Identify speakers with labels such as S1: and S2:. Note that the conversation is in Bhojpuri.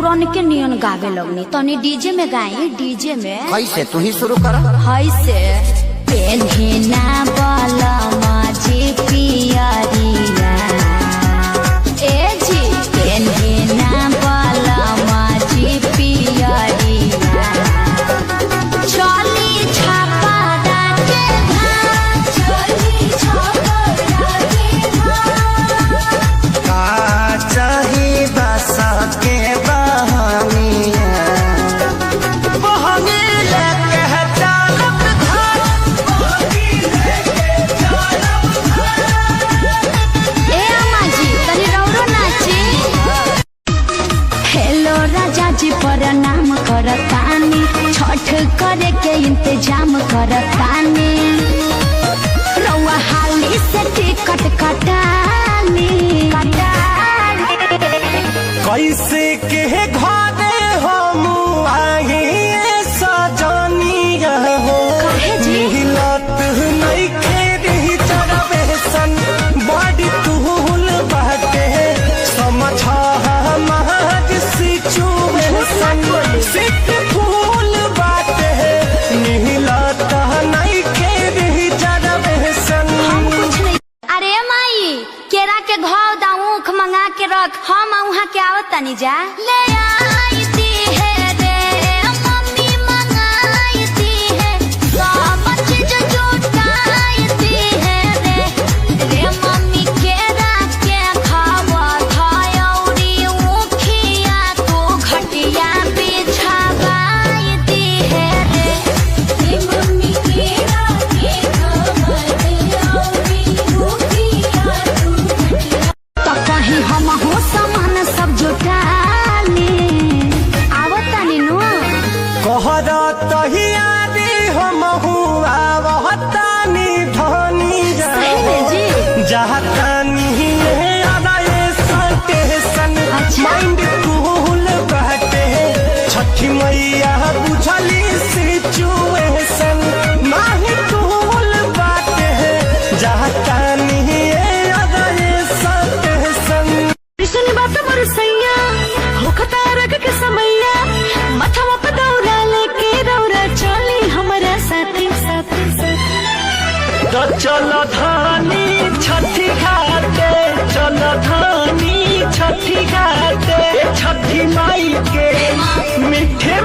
S1: पुरान के नियन गावे लगनी तनी डीजे में गाई डीजे में।
S2: कैसे तू ही शुरू कर।
S1: हाय से पेन्हिना बाला माजी पियरिया ए जी पेन्हिना बाला माजी पियरिया चली छापा डाके धाम चली छापा डाके धाम
S2: का चाही बस के बहानिया बहाने लेके चलब घर
S1: ए अम्मा जी तनी रौरो नाची। हेलो राजा जी प्रणाम करतानी छठ करे के इंतजाम करतानी रउआ हाली से टिकट कटानी
S2: कैसे के घरे हम आगे सजनिया हो
S1: काहे जी?
S2: मिलत नहीं खेरी चरबे सन बड़ी तुहुल बाटे समझ हमार सिचुएशन सिट फूल बाटे मिलत नहीं खेरी चरबे सन।
S1: हम कुछ नहीं। अरे माई केरा के घाव दाऊख मंगा के रख हम वहाँ के आवत तनी जा ले आई दी है रे मम्मी मंगाई दी है सब चीज जुटाई दी है रे मम्मी केरा के खावा थायौरी उखिया तू घटिया बिछावाई दी है रे मम्मी केरा के खावा थायौरी उखिया तू घटिया तो कहीं हम हो सामान सब जुटाली आवतानी नु
S2: कहरा तहियारी हम हुआ वहतानी धनी
S1: सही में जी।
S2: जहतानी स्टेशन
S1: अच्छा।
S2: माइंड कूल बहते छठी मैया बुझली सिचुएशन नाही कूल बाटे जहतानी स्टेशन।
S3: कृष्ण बात मोर सैया होखता रग के समैया मथवा पे दौरा लेके रौरा चली हमारा साथी साथी साथी।
S2: तो चलो धानी छठी घाटे चलो धानी छठी घाटे छठी माई के मीठे